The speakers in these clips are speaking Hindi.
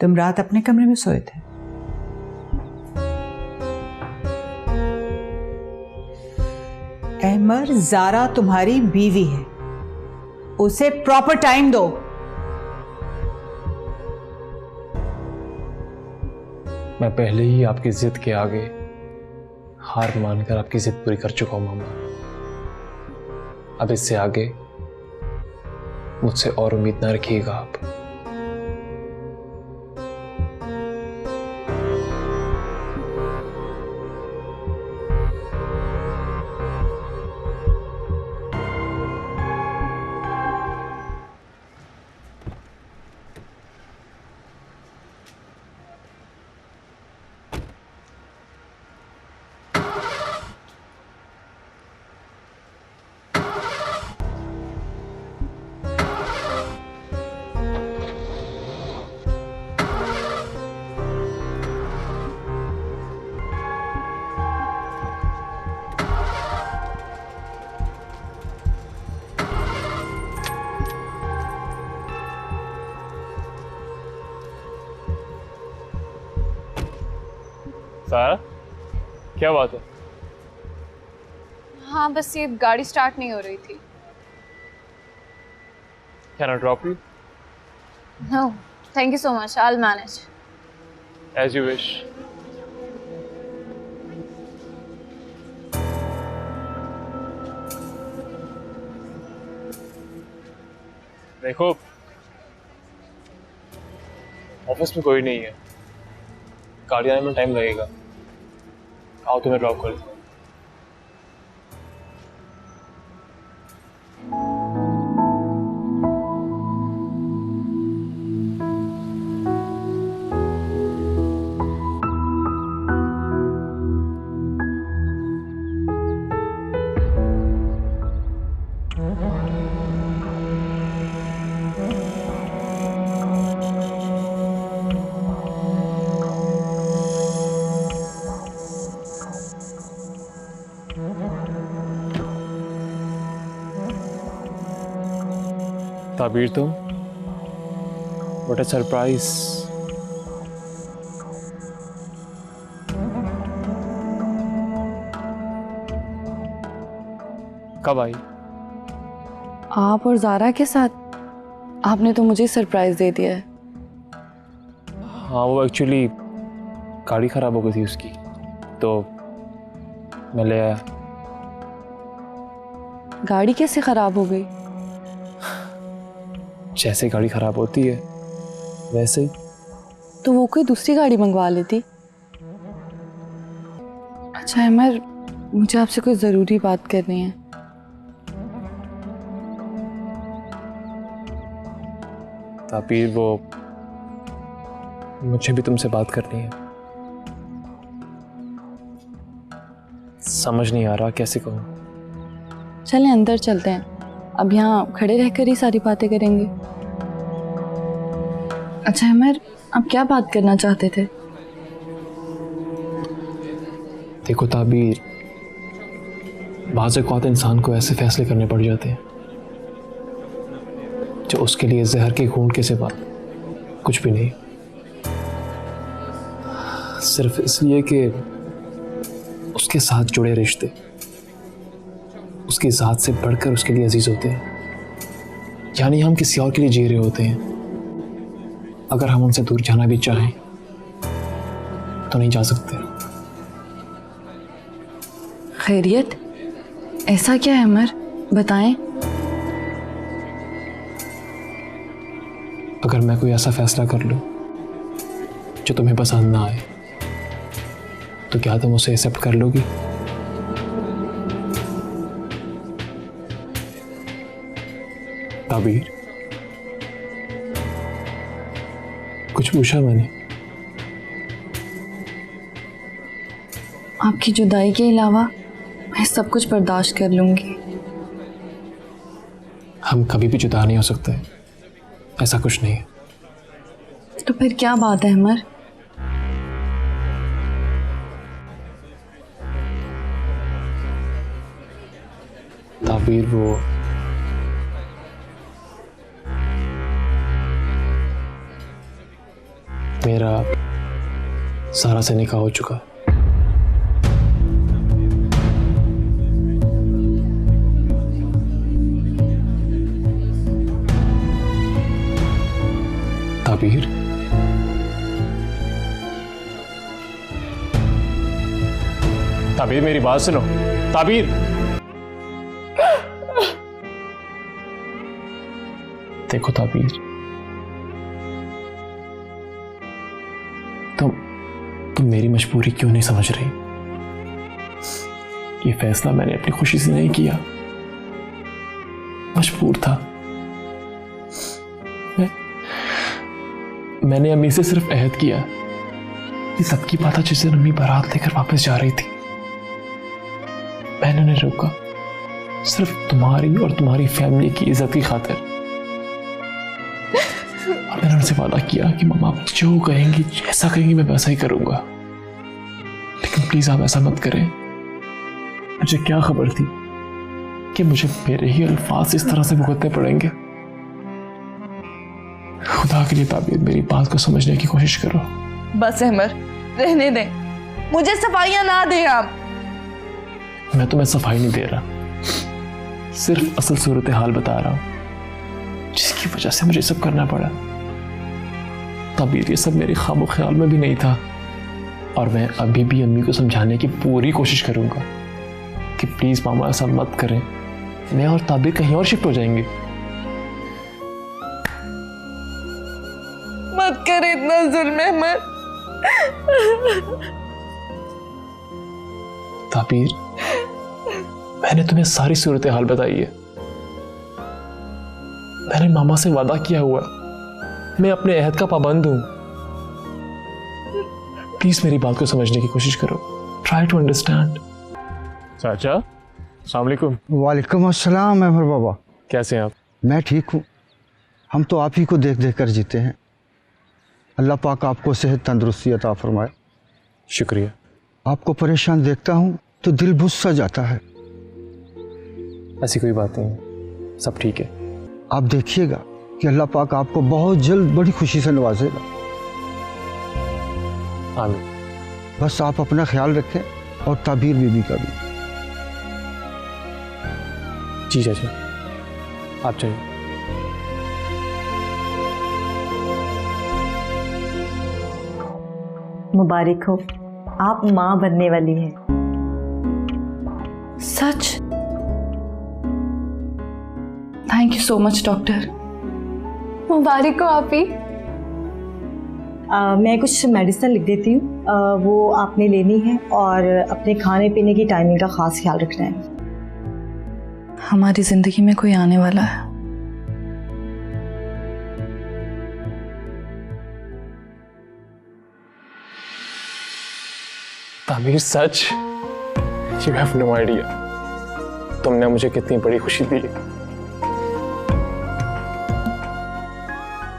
तुम रात अपने कमरे में सोए थे। अहमर, ज़ारा तुम्हारी बीवी है, उसे प्रॉपर टाइम दो। मैं पहले ही आपकी जिद के आगे हार मानकर आपकी जिद पूरी कर चुका हूं मामा। अब इससे आगे मुझसे और उम्मीद ना रखिएगा आप। सारा, क्या बात है? हाँ, बस ये गाड़ी स्टार्ट नहीं हो रही थी। Can I drop you? No, thank you so much. I'll manage. As you wish. देखो, ऑफिस में कोई नहीं है, गाड़ी आने में टाइम लगेगा। आओ तुम्हें ड्रॉप कर दूँ। ताबीर, तुम व्हाट अ सरप्राइज। कब आई? आप और ज़ारा के साथ? आपने तो मुझे सरप्राइज दे दिया है। हाँ, वो एक्चुअली गाड़ी खराब हो गई थी उसकी, तो मैं ले आया। गाड़ी कैसे खराब हो गई? जैसे गाड़ी खराब होती है वैसे। तो वो कोई दूसरी गाड़ी मंगवा लेती। अच्छा अमर, मुझे आपसे कोई ज़रूरी बात करनी है। ताबीर, वो मुझे भी तुमसे बात करनी है। समझ नहीं आ रहा कैसे कहूँ। चलें अंदर चलते हैं, अब यहाँ खड़े रहकर ही सारी बातें करेंगे। अच्छा अमर, आप क्या बात करना चाहते थे? देखो ताबीर, बाज़ औक़ात इंसान को ऐसे फैसले करने पड़ जाते हैं जो उसके लिए जहर के घूंट के सिवा कुछ भी नहीं, सिर्फ इसलिए कि उसके साथ जुड़े रिश्ते उसकी ज़ात से बढ़कर उसके लिए अजीज होते हैं। यानी हम किसी और के लिए जी रहे होते हैं। अगर हम उनसे दूर जाना भी चाहें तो नहीं जा सकते। खैरियत, ऐसा क्या है अमर, बताएं। अगर मैं कोई ऐसा फैसला कर लूं जो तुम्हें पसंद ना आए तो क्या तुम उसे एक्सेप्ट कर लोगी? ताबीर, कुछ पूछा मैंने? आपकी जुदाई के अलावा मैं सब कुछ बर्दाश्त कर लूंगी। हम कभी भी जुदा नहीं हो सकते, ऐसा कुछ नहीं है। तो फिर क्या बात है अमर? ताबीर, वो मेरा सारा से निकाह हो चुका है। ताबीर, ताबीर मेरी बात सुनो। ताबीर, देखो ताबीर, तुम मेरी मजबूरी क्यों नहीं समझ रही? ये फैसला मैंने अपनी खुशी से नहीं किया, मजबूर था। मैंने अम्मी से सिर्फ अहद किया कि सबकी बात जिस दिन अम्मी बारात लेकर वापस जा रही थी, मैंने उन्हें रोका सिर्फ तुम्हारी और तुम्हारी फैमिली की इज्जत की खातिर। और मैंने उनसे वादा किया कि मम्मा जो कहेंगी, जैसा कहेंगी, मैं वैसा ही करूंगा। लेकिन प्लीज आप ऐसा मत करें। मुझे क्या खबर थी कि मुझे मेरे ही अल्फाज इस तरह से भुगतने पड़ेंगे। खुदा के लिए ताबीर, मेरी बात को समझने की कोशिश करो। बस अहमद, रहने दें, मुझे सफाइयां ना दें आप। मैं तुम्हें सफाई नहीं दे रहा, सिर्फ असल सूरत हाल बता रहा हूं जिसकी वजह से मुझे सब करना पड़ा। ताबीर, ये सब मेरे ख्वाब ख्याल में भी नहीं था, और मैं अभी भी अम्मी को समझाने की पूरी कोशिश करूंगा कि प्लीज मामा ऐसा मत करें, मैं और ताबीर कहीं और शिफ्ट हो जाएंगे। मत कर इतना जुल्म अहमद। ताबीर, मैंने तुम्हें सारी सूरत हाल बताई है। मैंने मामा से वादा किया हुआ, मैं अपने अहद का पाबंद हूं। प्लीज मेरी बात को समझने की कोशिश करो। Try to understand. चाचा, अस्सलाम वालेकुम। वालेकुम अस्सलाम अमर बाबा। कैसे हैं आप? मैं ठीक हूँ। हम तो आप ही को देख देख कर जीते हैं। अल्लाह पाक आपको सेहत तंदुरुस्ती अता फरमाए। शुक्रिया। आपको परेशान देखता हूँ तो दिल बुझ सा जाता है। ऐसी कोई बात नहीं, सब ठीक है। आप देखिएगा कि अल्लाह पाक आपको बहुत जल्द बड़ी खुशी से नवाजेगा। आमीन। बस आप अपना ख्याल रखें और ताबीर बीबी का भी। जी चाचा, आप चाहिए। मुबारक हो, आप माँ बनने वाली हैं। सच? Thank you so much doctor. मुबारक हो आप ही। मैं कुछ मेडिसिन लिख देती हूँ, वो आपने लेनी है और अपने खाने पीने की टाइमिंग का खास ख्याल रखना है। हमारी जिंदगी में कोई आने वाला है। ताबीर, सच? You have no idea, तुमने मुझे कितनी बड़ी खुशी दी।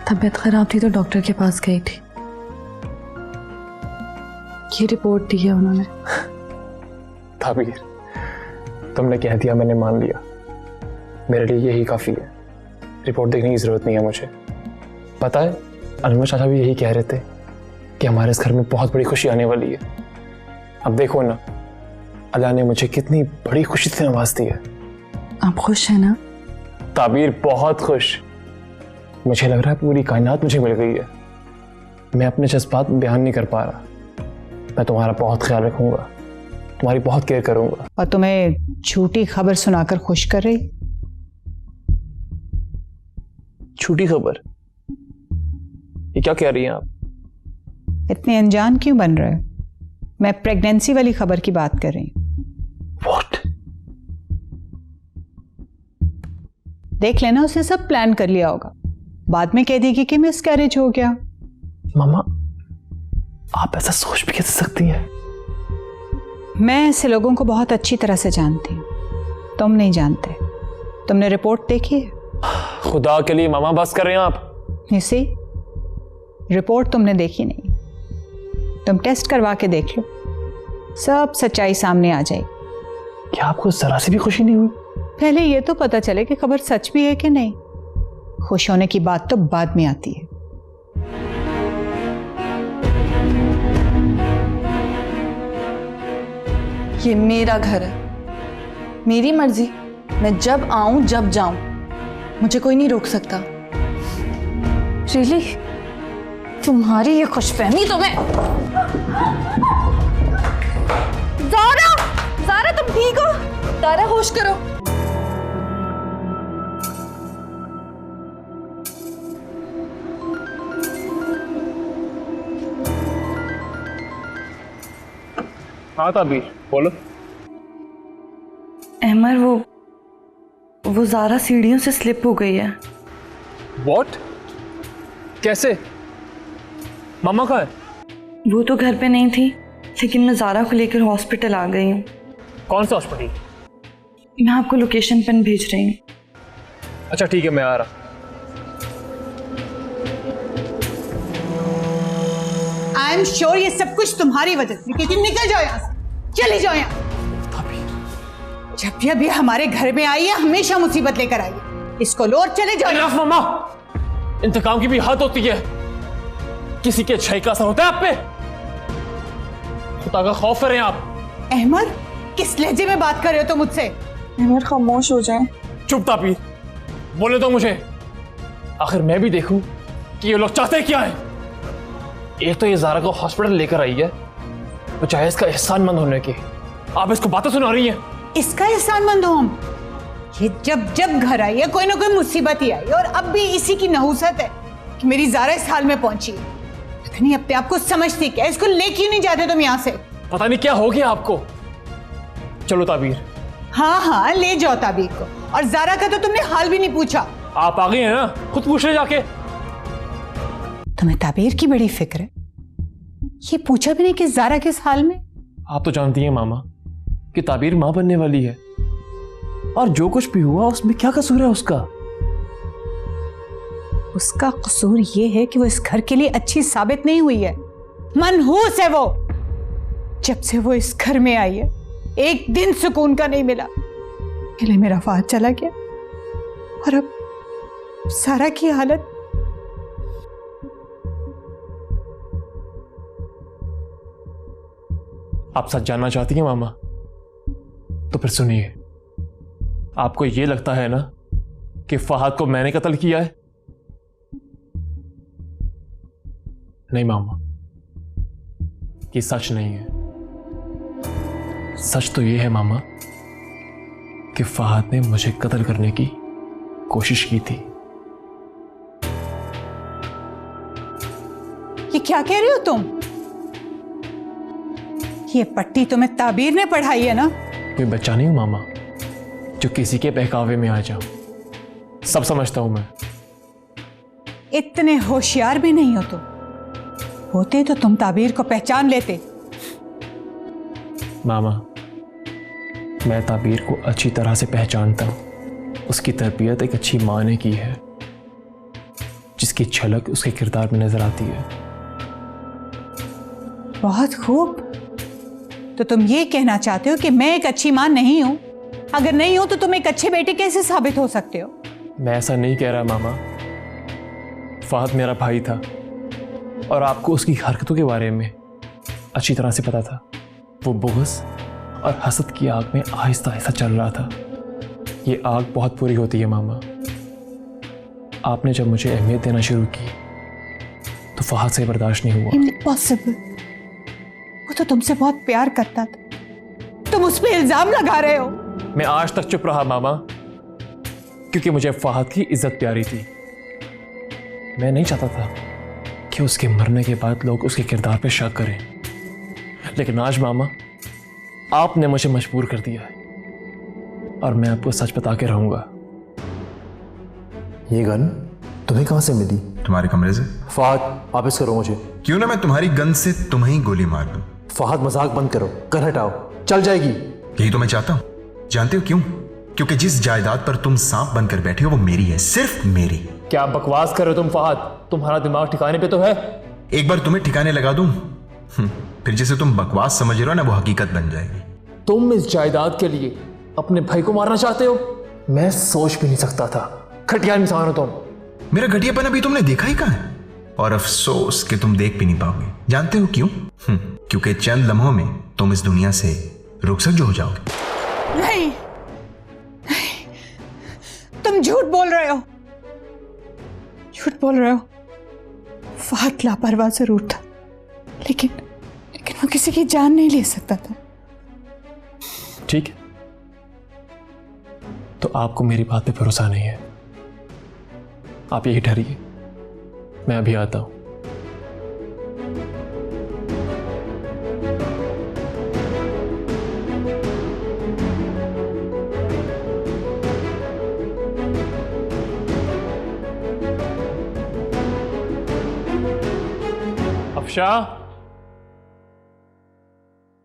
तबीयत खराब थी तो डॉक्टर के पास गई थी। ये रिपोर्ट दी है उन्होंने। ताबीर, तुमने कह दिया, मैंने मान लिया। मेरे लिए यही काफी है। रिपोर्ट देखने की जरूरत नहीं है मुझे। पता है, अनवर चाचा भी यही कह रहे थे कि हमारे इस घर में बहुत बड़ी खुशी आने वाली है। अब देखो ना, अल्लाह ने मुझे कितनी बड़ी खुशी से नवाज दी है। आप खुश हैं ना? ताबीर, बहुत खुश। मुझे लग रहा है पूरी कायनात मुझे मिल गई है। मैं अपने जज्बात बयान नहीं कर पा रहा। मैं तुम्हारा बहुत ख्याल रखूंगा, तुम्हारी बहुत केयर करूंगा। और तुम्हें झूठी खबर सुनाकर खुश कर रही? झूठी खबर? ये क्या कह रही हैं आप? इतने अनजान क्यों बन रहे हो? मैं प्रेगनेंसी वाली खबर की बात कर रही हूँ। What? देख लेना, उसने सब प्लान कर लिया होगा। बाद में कह देगी कि मिसकैरेज हो गया। मामा, आप ऐसा सोच भी कैसे सकती हैं? मैं ऐसे लोगों को बहुत अच्छी तरह से जानती हूँ, तुम नहीं जानते। तुमने रिपोर्ट देखी है? खुदा के लिए मामा, बस कर रहे हैं आप। You see? रिपोर्ट तुमने देखी नहीं। तुम टेस्ट करवा के देख लो, सब सच्चाई सामने आ जाएगी। क्या आपको जरा सी भी खुशी नहीं हुई? पहले ये तो पता चले कि खबर सच भी है कि नहीं। खुश होने की बात तो बाद में आती है। ये मेरा घर है, मेरी मर्जी। मैं जब आऊं जब जाऊं, मुझे कोई नहीं रोक सकता। रियली? तुम्हारी ये खुशफहमी तो मैं। ज़ारा, ज़ारा तुम ठीक हो? ज़ारा होश करो। हाँ ताबीर, बोलो। अहमर, वो ज़ारा सीढ़ियों से स्लिप हो गई है। What? कैसे? मामा कहाँ है? वो तो घर पे नहीं थी, लेकिन मैं ज़ारा को लेकर हॉस्पिटल आ गई हूँ। कौन सा हॉस्पिटल? मैं आपको लोकेशन पिन भेज रही हूँ। अच्छा ठीक है, मैं आ रहा। आई एम श्योर ये सब कुछ तुम्हारी वजह से, क्योंकि निकल जाओ यहाँ से, चले जाओ यहाँ। जब भी अभी हमारे घर में आई है हमेशा मुसीबत लेकर आई है। इसको लो और चले जाओ। इनफ मामा, इंतकाम की भी हद होती है। किसी के अच्छाई का असर होता है आप पे? खुदा का खौफ करें आप। अहमद, किस लहजे में बात कर रहे हो तुम मुझसे? अहमर खामोश हो जाए। चुप ताबीर, बोले तो मुझे। आखिर मैं भी देखूं कि ये लोग चाहते क्या है। एक तो ये ज़ारा को हॉस्पिटल लेकर आई है, तो चाहे इसका एहसानमंद होने की, आप इसको बातें सुना रही हैं। इसका एहसानमंद हो हम? ये जब जब घर आई है कोई ना कोई मुसीबत ही आई है, और अब भी इसी की नहुसत है कि मेरी ज़ारा इस हाल में पहुंची है। पता नहीं अपने आप को समझती क्या? इसको ले क्यों नहीं जाते तुम यहाँ से? पता नहीं क्या हो गया आपको। चलो ताबीर। हाँ हाँ, ले जाओ ताबीर को। और ज़ारा का तो तुमने हाल भी नहीं पूछा। आप आ गई हैं ना, खुद पूछ ले जाके। तुम्हें ताबीर की बड़ी फिक्र है, ये पूछा भी नहीं कि ज़ारा किस हाल में? आप तो जानती हैं मामा कि ताबीर मां बनने वाली है, और जो कुछ भी हुआ उसमें क्या कसूर है उसका? उसका कसूर ये है कि वो इस घर के लिए अच्छी साबित नहीं हुई है। मनहूस है वो। जब से वो इस घर में आई है एक दिन सुकून का नहीं मिला। पहले मेरा फाद चला गया, और अब सारा की हालत। आप सच जानना चाहती हैं मामा? तो फिर सुनिए। आपको ये लगता है ना कि फहद को मैंने कत्ल किया है? नहीं मामा, ये सच नहीं है। सच तो ये है मामा कि फहद ने मुझे कत्ल करने की कोशिश की थी। ये क्या कह रहे हो तुम? ये पट्टी तुम्हें ताबीर ने पढ़ाई है ना? कोई बच्चा नहीं हूं मामा जो किसी के बहकावे में आ जाऊं। सब समझता हूं मैं। इतने होशियार भी नहीं हो तुम। होते तो तुम ताबीर को पहचान लेते। मामा, मैं ताबीर को अच्छी तरह से पहचानता हूं। उसकी तरबियत एक अच्छी माँ ने की है, जिसकी झलक उसके किरदार में नजर आती है। बहुत खूब। तो तुम ये कहना चाहते हो कि मैं एक अच्छी मां नहीं हूं? अगर नहीं हो तो तुम एक अच्छे बेटे कैसे साबित हो सकते हो? मैं ऐसा नहीं कह रहा मामा। फहद मेरा भाई था, और आपको उसकी हरकतों के बारे में अच्छी तरह से पता था। वो बुग़्ज़ और हसद की आग में आहिस्ता आहिस्ता चल रहा था। ये आग बहुत बुरी होती है मामा। आपने जब मुझे अहमियत देना शुरू की तो फहद से बर्दाश्त नहीं हुआ। इम्पॉसिबल। वो तो तुमसे बहुत प्यार करता था, तुम उस पर इल्जाम लगा रहे हो। मैं आज तक चुप रहा मामा, क्योंकि मुझे फहद की इज्जत प्यारी थी। मैं नहीं चाहता था कि उसके मरने के बाद लोग उसके किरदार पे शक करें, लेकिन आज मामा आपने मुझे मजबूर कर दिया है, और मैं आपको सच बता के रहूंगा। ये गन तुम्हें कहां से मिली? तुम्हारे कमरे से। फहद, वापस करो मुझे। क्यों ना मैं तुम्हारी गन से तुम्हें ही गोली मार दूं? फहद, मजाक बंद करो, गन हटाओ, चल जाएगी। यही तो मैं चाहता हूं। जानते हो क्यों? क्योंकि जिस जायदाद पर तुम सांप बनकर बैठे हो वो मेरी है, सिर्फ मेरी। क्या बकवास कर रहे हो तुम फहद? तुम्हारा दिमाग ठिकाने पे तो है? एक बार तुम्हें ठिकाने लगा दूं, फिर जिसे तुम बकवास समझ रहे हो ना वो हकीकत बन जाएगी। तुम इस जायदाद के लिए अपने भाई को मारना चाहते हो? मैं सोच भी नहीं सकता था। घटिया इंसान हो तुम। मेरा घटियापन अभी तुमने देखा ही कहां है, और अफसोस कि तुम देख भी नहीं पाओगे। जानते हो क्यों? क्योंकि चंद लम्हों में तुम इस दुनिया से रुखसत जो हो जाओगे। नहीं, तुम झूठ बोल रहे हो, झूठ बोल रहे हो। फहद लापरवाह जरूर था, लेकिन वो किसी की जान नहीं ले सकता था। ठीक है, तो आपको मेरी बात पे भरोसा नहीं है, आप यही ठहरिए, मैं अभी आता हूं। अफशा,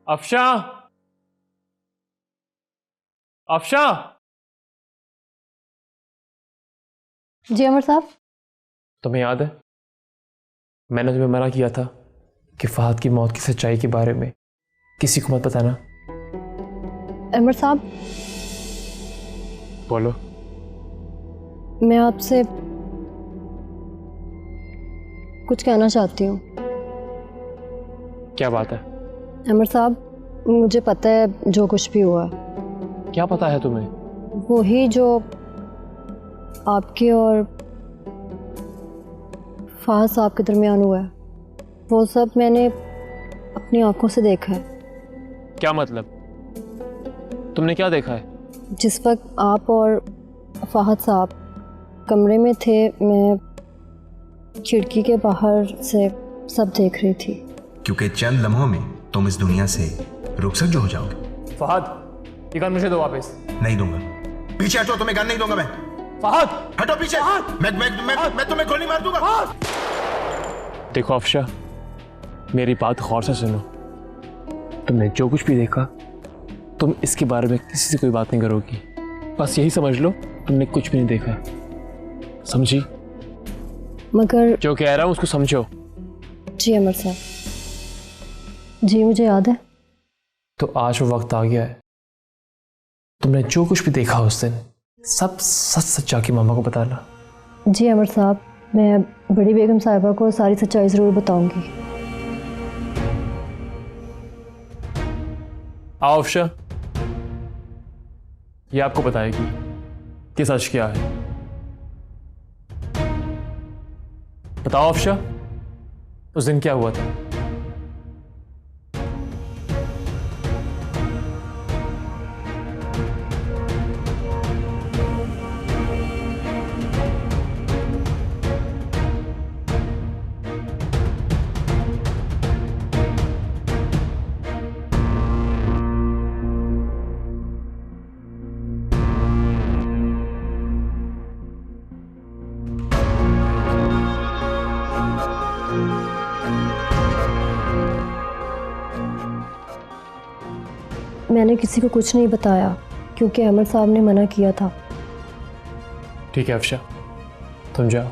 अफशा, अफशा। जी अमर साहब। तुम्हें याद है मैंने तुम्हें मना किया था कि फहद की मौत की सच्चाई के बारे में किसी को मत बताना। अमर साहब, बोलो। मैं आपसे कुछ कहना चाहती हूँ। क्या बात है? अमर साहब, मुझे पता है जो कुछ भी हुआ। क्या पता है तुम्हें? वही जो आपके और फहद साहब के दरमियान हुआ है, वो सब मैंने अपनी आंखों से देखा है। क्या मतलब? तुमने क्या देखा है? जिस वक्त आप और फहद साहब कमरे में थे, मैं खिड़की के बाहर से सब देख रही थी। क्योंकि चंद लम्हों में तुम इस दुनिया से रुखसत जो हो जाओगे। फहद, ये गन मुझे दो वापस। नहीं दूंगा। पीछे हटो, तुम्हें गन नहीं दूंगा मैं। फहद, हटो पीछे। मैं तुम्हें गोली मार दूंगा। देखो अफशा, मेरी बात गौर से सुनो। तुमने जो कुछ भी देखा, तुम इसके बारे में किसी से कोई बात नहीं करोगी। बस यही समझ लो तुमने कुछ भी नहीं देखा, समझी? मगर जो कह रहा हूं उसको समझो। जी अमर साहब, जी मुझे याद है। तो आज वो वक्त आ गया है, तुमने जो कुछ भी देखा उस दिन सब सच सच जाके मामा को बताना। जी अमर साहब, मैं बड़ी बेगम साहिबा को सारी सच्चाई ज़रूर बताऊंगी। आओ अफशा, ये आपको बताएगी कि सच क्या है। बताओ अफशा, उस दिन क्या हुआ था? मैंने किसी को कुछ नहीं बताया क्योंकि अमर साहब ने मना किया था। ठीक है अफशा, तुम जाओ।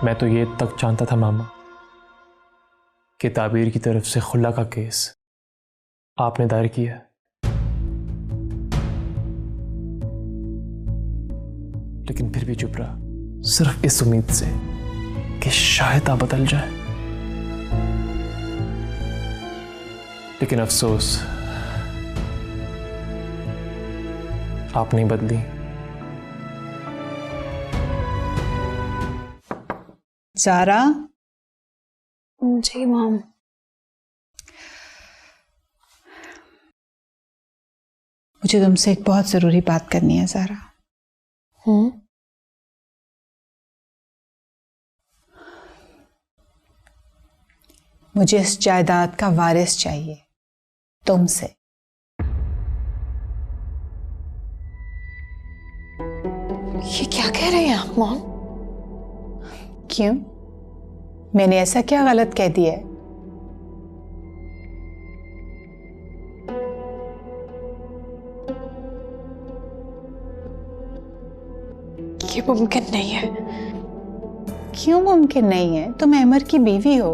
मैं तो ये तक जानता था मामा कि ताबीर की तरफ से खुला का केस आपने दायर किया। लेकिन फिर भी चुप रहा, सिर्फ इस उम्मीद से कि शायद आप बदल जाए। लेकिन अफसोस, आप नहीं बदली। ज़ारा। जी माम। मुझे तुमसे एक बहुत जरूरी बात करनी है ज़ारा। मुझे इस जायदाद का वारिस चाहिए तुमसे। ये क्या कह रहे हैं आप मॉम? क्यों? मैंने ऐसा क्या गलत कह दिया है? ये मुमकिन नहीं है। क्यों मुमकिन नहीं है? तुम अहमद की बीवी हो।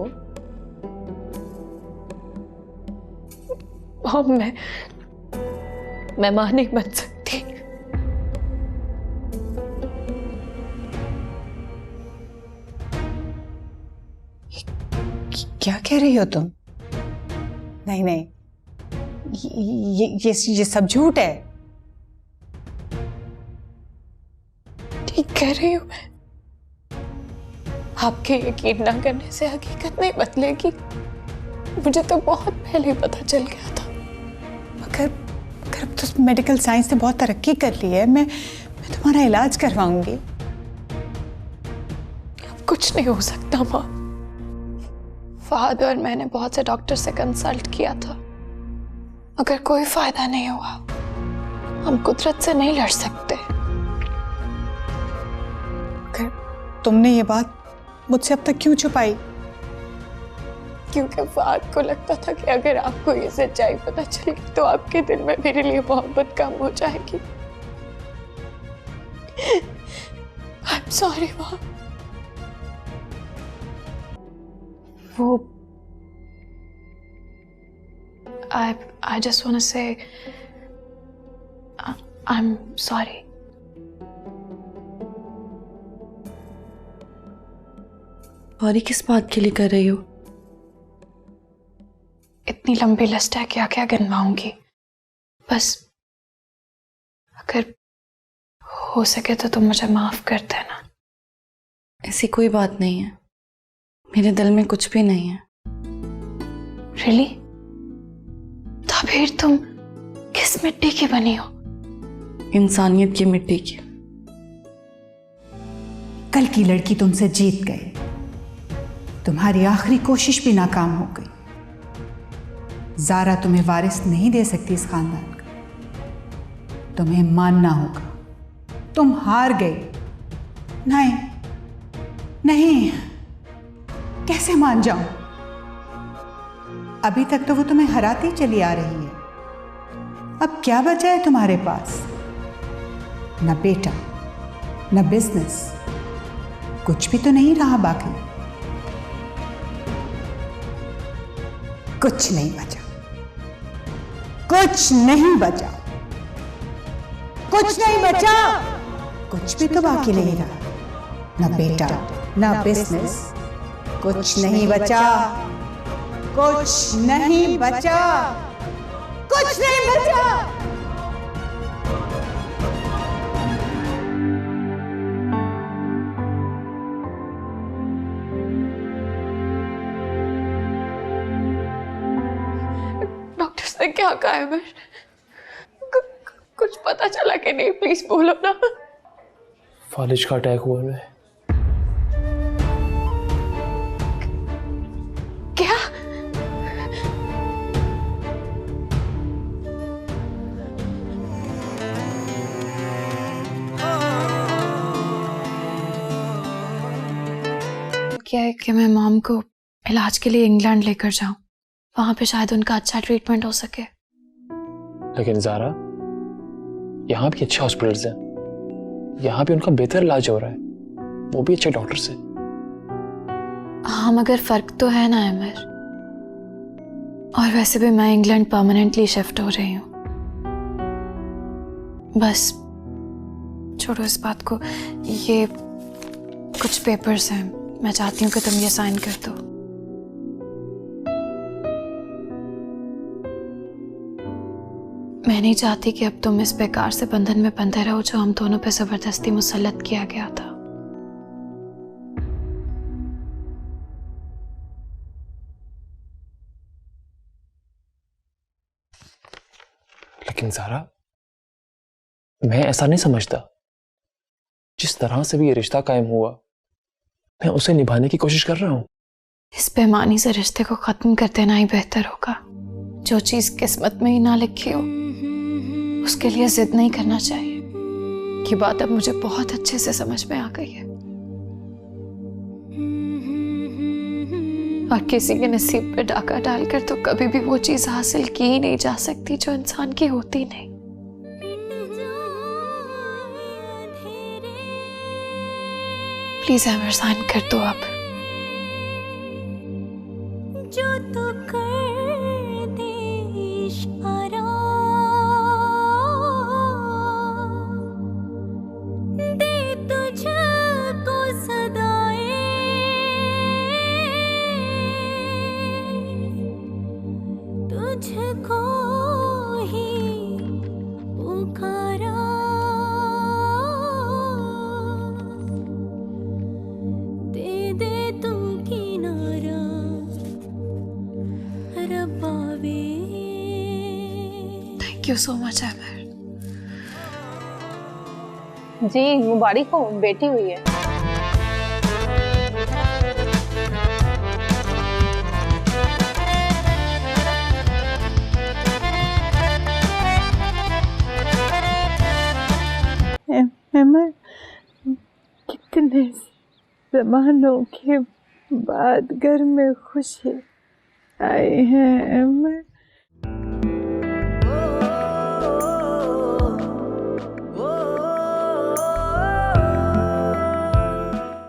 मॉम, मैं मां नहीं बन सकती। क्या कह रही हो तुम? नहीं नहीं, ये सब झूठ है। ठीक कह रही हूं मैं। आपके यकीन ना करने से हकीकत नहीं बदलेगी। मुझे तो बहुत पहले ही पता चल गया था। मगर अब तो मेडिकल साइंस ने बहुत तरक्की कर ली है। मैं तुम्हारा इलाज करवाऊंगी। अब कुछ नहीं हो सकता माँ। फहद और मैंने बहुत से डॉक्टर से कंसल्ट किया था, मगर कोई फायदा नहीं हुआ। हम कुदरत से नहीं लड़ सकते। तुमने ये बात मुझसे अब तक क्यों छुपाई? क्योंकि फहद को लगता था कि अगर आपको ये सच्चाई पता चलेगी तो आपके दिल में मेरे लिए मोहब्बत कम हो जाएगी। आई एम सॉरी माँ। वो I just want to say I'm sorry. Sorry किस बात के लिए कर रही हो? इतनी लंबी लिस्ट है, क्या क्या गिनवाऊंगी। बस अगर हो सके तो तुम मुझे माफ कर देना। ऐसी कोई बात नहीं है, मेरे दिल में कुछ भी नहीं है। Really? तो फिर तुम किस मिट्टी की बनी हो? इंसानियत की मिट्टी की। कल की लड़की तुमसे जीत गई। तुम्हारी आखिरी कोशिश भी नाकाम हो गई। ज़ारा तुम्हें वारिस नहीं दे सकती इस खानदान का। तुम्हें मानना होगा, तुम हार गई। नहीं नहीं, कैसे मान जाऊं? अभी तक तो वो तुम्हें हराती चली आ रही है। अब क्या बचा है तुम्हारे पास? न बेटा, न बिजनेस, कुछ भी तो नहीं रहा बाकी। कुछ नहीं बचा, कुछ नहीं बचा, कुछ नहीं बचा। कुछ भी तो बाकी नहीं रहा। न बेटा, न बिजनेस, कुछ नहीं बचा, कुछ नहीं बचा, कुछ नहीं बचा। डॉक्टर ने क्या कहा है? कुछ पता चला कि नहीं? प्लीज बोलो ना। फालिज का अटैक हुआ है। क्या? क्या है कि मैं मॉम को इलाज के लिए इंग्लैंड लेकर जाऊं। वहां पे शायद उनका अच्छा ट्रीटमेंट हो सके। लेकिन ज़ारा, यहाँ भी अच्छे हॉस्पिटल्स हैं। यहाँ भी उनका बेहतर इलाज हो रहा है, वो भी अच्छे डॉक्टर से। हाँ, मगर फर्क तो है ना अमर। और वैसे भी मैं इंग्लैंड परमानेंटली शिफ्ट हो रही हूँ। बस छोड़ो इस बात को। ये कुछ पेपर्स हैं, मैं चाहती हूँ कि तुम ये साइन कर दो। मैं नहीं चाहती कि अब तुम इस बेकार से बंधन में बंधे रहो जो हम दोनों पे जबरदस्ती मुसल्लत किया गया था। लेकिन ज़ारा, मैं ऐसा नहीं समझता। जिस तरह से भी ये रिश्ता कायम हुआ, मैं उसे निभाने की कोशिश कर रहा हूं। इस बेईमानी से रिश्ते को खत्म कर देना ही बेहतर होगा। जो चीज किस्मत में ही ना लिखी हो उसके लिए जिद नहीं करना चाहिए। ये बात अब मुझे बहुत अच्छे से समझ में आ गई है। और किसी के नसीब पे डाका डालकर तो कभी भी वो चीज हासिल की ही नहीं जा सकती जो इंसान की होती नहीं। प्लीज अमर साइन कर दो आप। जो तो कर दे इश्क दे तू किनारा रब्बावे। Thank you so much Aamir. Ji मुबारक हो, बेटी हुई है। अमर, कितने ज़मानों के बाद घर में खुशी आई है अमर।